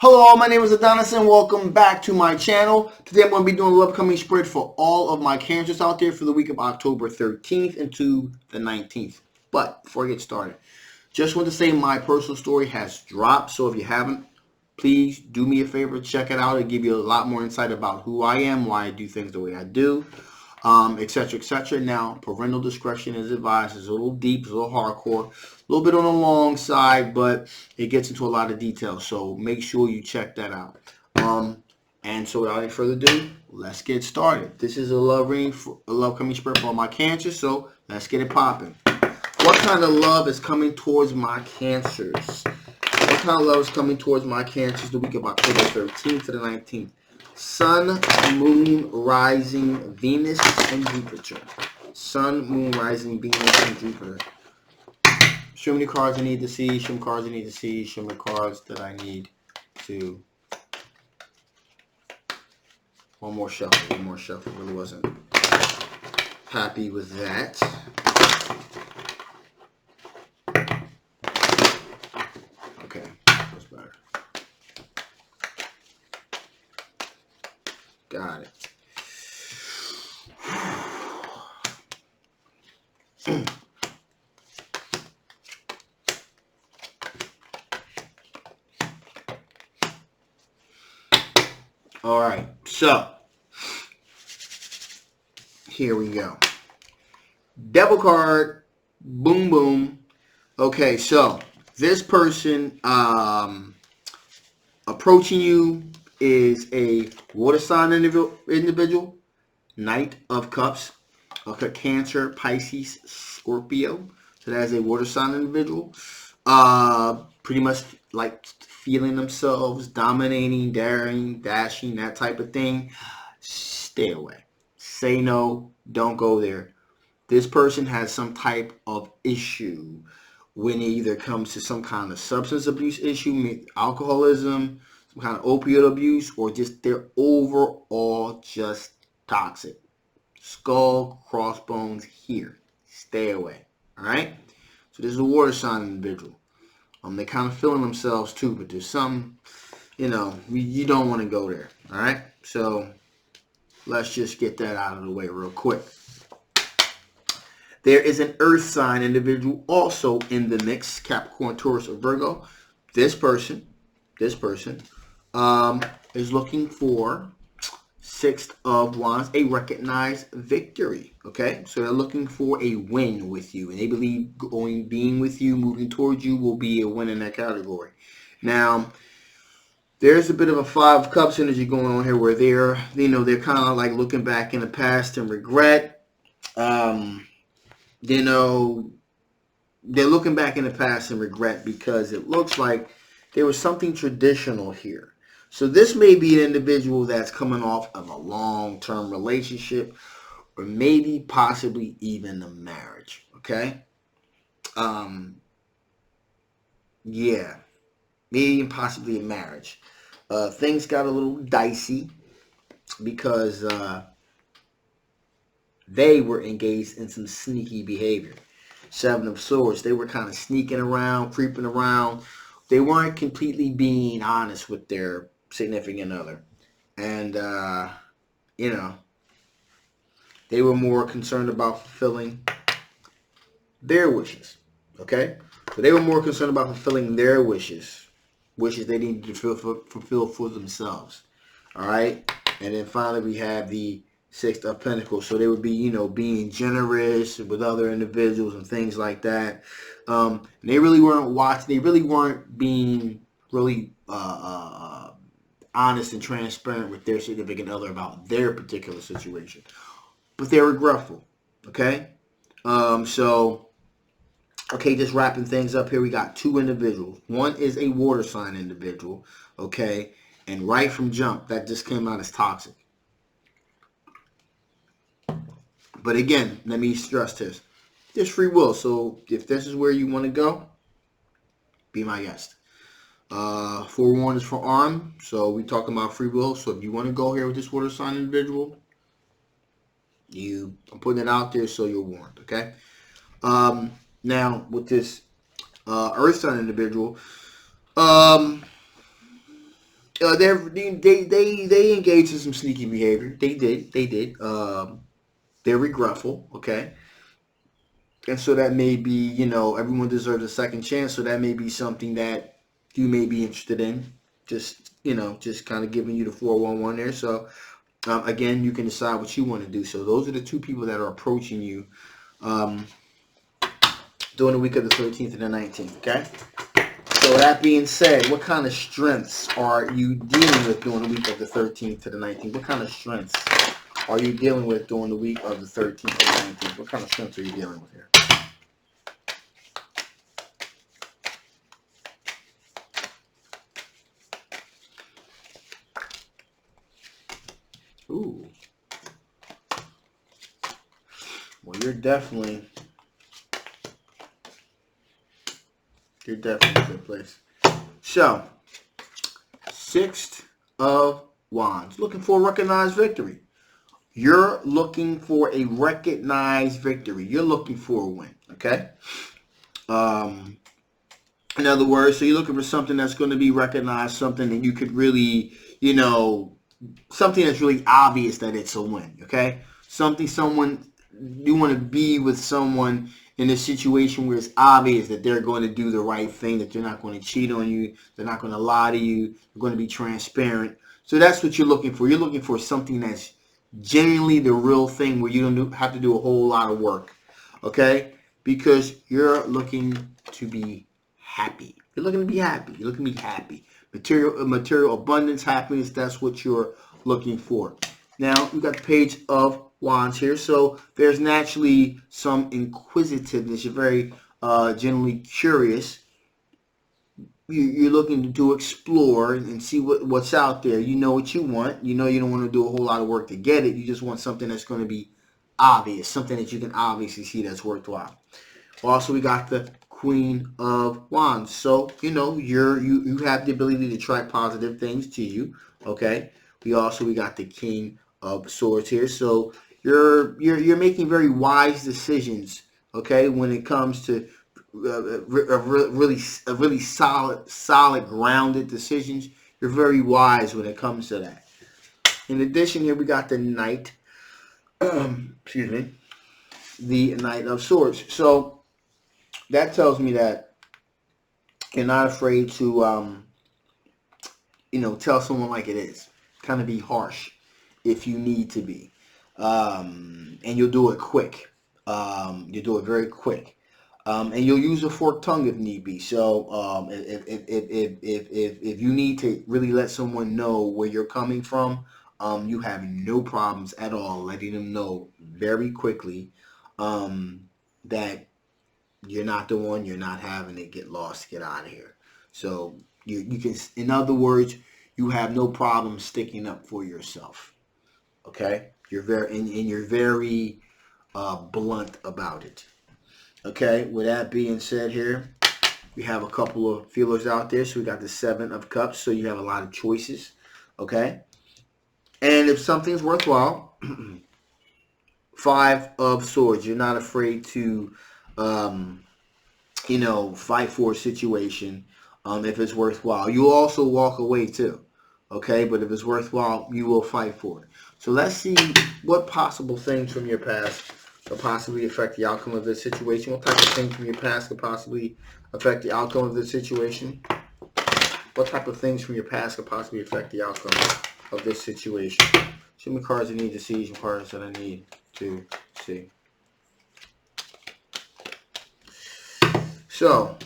Hello, my name is Adonis and welcome back to my channel. Today I'm going to be doing an upcoming spread for all of my cancers out there for the week of October 13th into the 19th. But before I get started, just want to say my personal story has dropped. So if you haven't, please do me a favor, check it out. It'll give you a lot more insight about who I am, why I do things the way I do, etc., etc. Now, parental discretion is advised. It's a little deep, it's a little hardcore, a little bit on the long side, but it gets into a lot of detail. So make sure you check that out. And so without any further ado, let's get started. This is a love reading, a love coming spread for my cancer. So let's get it popping. What kind of love is coming towards my cancers? What kind of love is coming towards my cancers the week of October 13th to the 19th? Sun, Moon, Rising, Venus, and Jupiter. Sun, Moon, Rising, Venus, and Jupiter. Show me the cards I need to see. Show me cards I need to see. Show me cards that I need to... One more shuffle. One more shuffle. Really wasn't happy with that. Okay, that's better. Got it. All right, so here we go. Devil card, boom, boom. Okay, so this person approaching you is a water sign individual, Knight of Cups, okay, Cancer, Pisces, Scorpio. So that's a water sign individual. Pretty much like feeling themselves, dominating, daring, dashing, that type of thing. Stay away. Say no. Don't go there. This person has some type of issue when it either comes to some kind of substance abuse issue, alcoholism, some kind of opioid abuse, or just they're overall just toxic. Skull, crossbones here. Stay away. All right? So this is a water sign individual. They're kind of feeling themselves too, but there's some, you don't want to go there. All right? So let's just get that out of the way real quick. There is an earth sign individual also in the mix, Capricorn, Taurus, or Virgo. This person is looking for Six of Wands, a recognized victory. Okay, so they're looking for a win with you, and they believe being with you, moving towards you, will be a win in that category. Now, there's a bit of a Five of Cups energy going on here, where they're kind of like looking back in the past and regret. They're looking back in the past and regret because it looks like there was something traditional here. So this may be an individual that's coming off of a long-term relationship, or maybe possibly even a marriage. Okay? Yeah. Maybe and possibly a marriage. Things got a little dicey because they were engaged in some sneaky behavior. Seven of Swords. They were kind of sneaking around, creeping around. They weren't completely being honest with their significant other. And, they were more concerned about fulfilling their wishes. Okay? So they were more concerned about fulfilling their wishes they needed to fulfill for themselves. All right? And then finally we have the Six of Pentacles. So they would be, being generous with other individuals and things like that. And they really weren't watching. They really weren't being really honest and transparent with their significant other about their particular situation. But they were regretful. Okay? Just wrapping things up here, we got two individuals. One is a water sign individual. Okay? And right from jump, that just came out as toxic. But again, let me stress this. There's free will. So if this is where you want to go, be my guest. Forewarned is forearmed. So we're talking about free will. So if you want to go here with this water sign individual, I'm putting it out there so you're warned. Okay. Now with this earth sign individual, They engaged in some sneaky behavior. They did. They're regretful. Okay. And so that may be, everyone deserves a second chance. So that may be something that you may be interested in. Just kind of giving you the 411 there. So again, you can decide what you want to do. So those are the two people that are approaching you um, during the week of the 13th and the 19th. Okay. So that being said, what kind of strengths are you dealing with during the week of the 13th to the 19th? What kind of strengths are you dealing with during the week of the 13th to the 19th? What kind of strengths are you dealing with here? Ooh. Well, you're definitely in a good place. So, Sixth of Wands, looking for a recognized victory. You're looking for a recognized victory. You're looking for a win. Okay. In other words, so you're looking for something that's going to be recognized, something that you could really, something that's really obvious that it's a win. Okay. You want to be with someone in a situation where it's obvious that they're going to do the right thing, that they're not going to cheat on you, they're not going to lie to you, they're going to be transparent. So that's what you're looking for. You're looking for something that's genuinely the real thing, where you don't have to do a whole lot of work, okay? Because you're looking to be happy. You're looking to be happy. You're looking to be happy. Material abundance, happiness, that's what you're looking for. Now, we've got the Page of Wands here. So there's naturally some inquisitiveness. You're very generally curious. You're looking to explore and see what's out there. You know what you want. You know you don't want to do a whole lot of work to get it. You just want something that's going to be obvious, something that you can obviously see that's worthwhile. Also, we got the Queen of Wands. So, you have the ability to attract positive things to you, okay? We got the King of Swords here. So, you're making very wise decisions, okay, when it comes to really solid, grounded decisions. You're very wise when it comes to that. In addition, here we got the Knight, excuse me, the Knight of Swords. So that tells me that you're not afraid to, tell someone like it is. Kind of be harsh if you need to be, and you'll do it quick. You'll do it very quick. And you'll use a forked tongue if need be. So if you need to really let someone know where you're coming from, you have no problems at all letting them know very quickly that you're not the one, you're not having it, get lost, get out of here. So you can, in other words, you have no problem sticking up for yourself. Okay, you're very blunt about it. Okay, with that being said here, we have a couple of feelers out there. So we got the Seven of Cups. So you have a lot of choices. Okay. And if something's worthwhile, Five of Swords. You're not afraid to, fight for a situation if it's worthwhile. You also walk away too. Okay, but if it's worthwhile, you will fight for it. So let's see what possible things from your past could possibly affect the outcome of this situation. What type of things from your past could possibly affect the outcome of this situation? What type of things from your past could possibly affect the outcome of this situation? Show me cards I need to see, some cards that I need to see. So,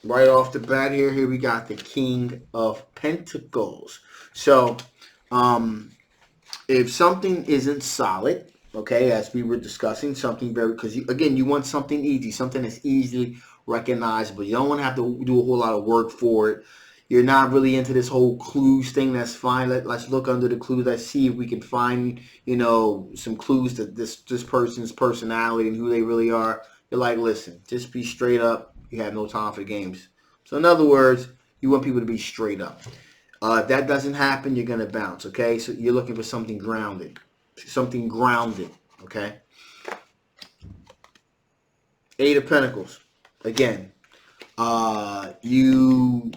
right off the bat here we got the King of Pentacles. So, if something isn't solid, okay, as we were discussing, something very, because you want something easy, something that's easily recognizable. You don't want to have to do a whole lot of work for it. You're not really into this whole clues thing. That's fine. Let's look under the clues. Let's see if we can find, some clues to this person's personality and who they really are. You're like, listen, just be straight up. You have no time for games. So in other words, you want people to be straight up. If that doesn't happen, you're going to bounce, okay? So you're looking for something grounded. Something grounded, okay? Eight of Pentacles. Again, you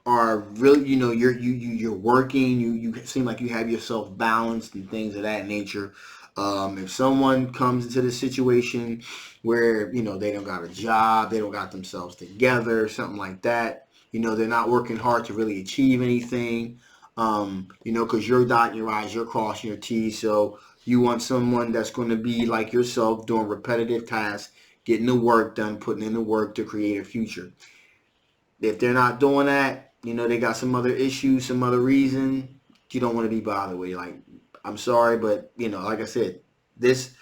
are really, you're working, you seem like you have yourself balanced and things of that nature. If someone comes into the situation where, they don't got a job, they don't got themselves together, something like that, they're not working hard to really achieve anything, because you're dotting your I's, you're crossing your T's, so you want someone that's going to be like yourself, doing repetitive tasks, getting the work done, putting in the work to create a future. If they're not doing that, they got some other issues, some other reason, you don't want to be bothered with. Like, I'm sorry, but like I said, this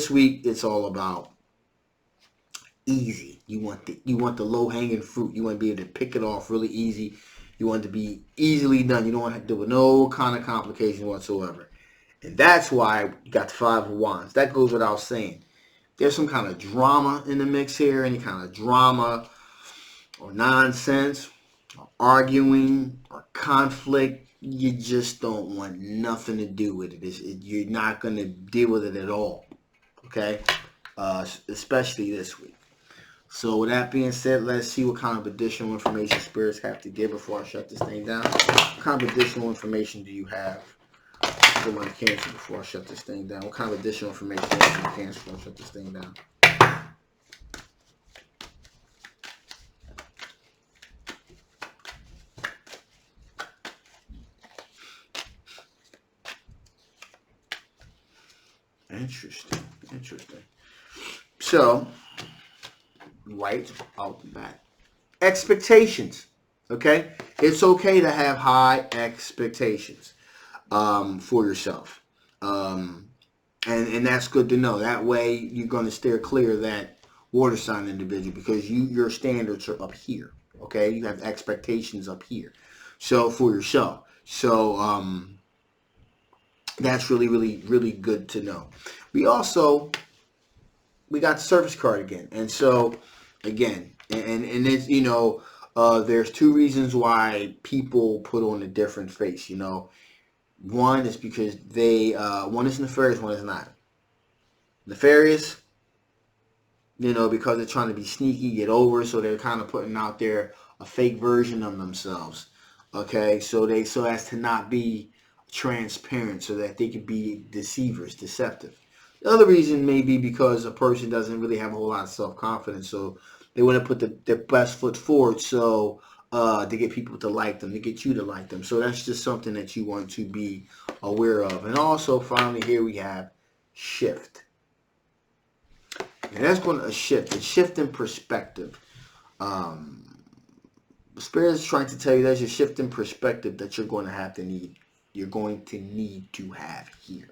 week it's all about easy. You want the low hanging fruit. You want to be able to pick it off really easy. You want it to be easily done. You don't want to deal with no kind of complications whatsoever. And that's why you got the Five of Wands. That goes without saying. There's some kind of drama in the mix here, any kind of drama or nonsense, or arguing, or conflict. You just don't want nothing to do with it. You're not going to deal with it at all, okay? Especially this week. So with that being said, let's see what kind of additional information spirits have to give before I shut this thing down. What kind of additional information do you have for my Cancer before I shut this thing down? What kind of additional information do you have for my Cancer before I shut this thing down? Interesting. So, right out the bat, expectations. Okay, it's okay to have high expectations for yourself, and that's good to know. That way, you're going to steer clear of that water sign individual because your standards are up here. Okay, you have expectations up here, so for yourself. So that's really, really, really good to know. We got the Service card again, and so again, and it's there's two reasons why people put on a different face. One is because one is nefarious, one is not nefarious. Because they're trying to be sneaky, get over, so they're kind of putting out there a fake version of themselves. Okay, so as to not be transparent, so that they could be deceivers, deceptive. The other reason may be because a person doesn't really have a whole lot of self-confidence, so they want to put their best foot forward, so to get people to like them, to get you to like them. So that's just something that you want to be aware of. And also, finally, here we have shift. And that's going to shift. A shift in perspective. Spirit is trying to tell you there's a shift in perspective that you're going to have to need. You're going to need to have here.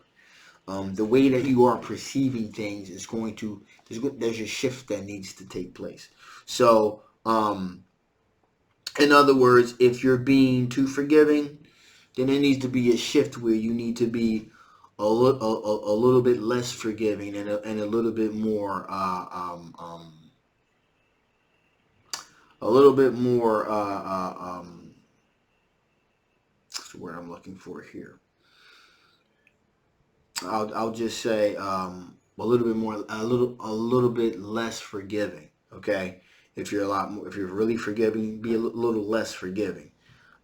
The way that you are perceiving things is going to, there's a shift that needs to take place. So, in other words, if you're being too forgiving, then there needs to be a shift where you need to be a little bit less forgiving and a little bit more, what's the word I'm looking for here? I'll just say a little bit more, a little bit less forgiving. Okay, if you're really forgiving, be a little less forgiving.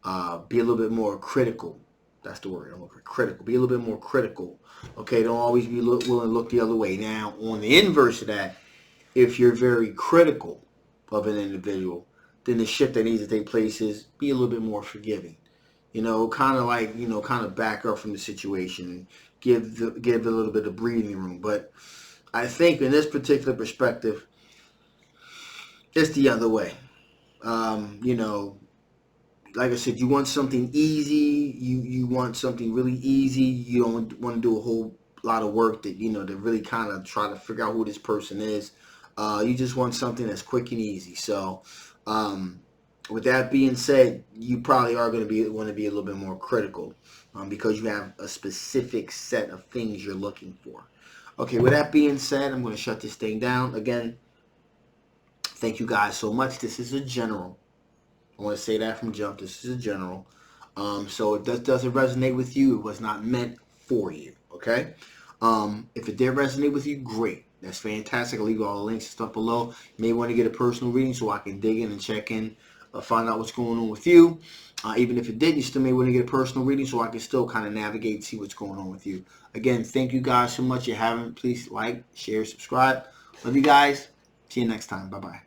Be a little bit more critical. That's the word I'm looking for. Critical. Be a little bit more critical. Okay, don't always be willing to look the other way. Now, on the inverse of that, if you're very critical of an individual, then the shift that needs to take place is be a little bit more forgiving. Kind of back up from the situation and give a little bit of breathing room. But I think in this particular perspective, it's the other way. Like I said, you want something easy. You want something really easy. You don't want to do a whole lot of work that to really kind of try to figure out who this person is. You just want something that's quick and easy. So, with that being said, you probably are going to want to be a little bit more critical because you have a specific set of things you're looking for. Okay, with that being said, I'm going to shut this thing down. Again, thank you guys so much. This is a general. I want to say that from jump. This is a general. So if that doesn't resonate with you, it was not meant for you. Okay? If it did resonate with you, great. That's fantastic. I'll leave all the links and stuff below. You may want to get a personal reading so I can dig in and check in find out what's going on with you. Even if it did, you still may want to get a personal reading so I can still kind of navigate and see what's going on with you. Again, thank you guys so much. If you haven't, please like, share, subscribe. Love you guys. See you next time. Bye-bye.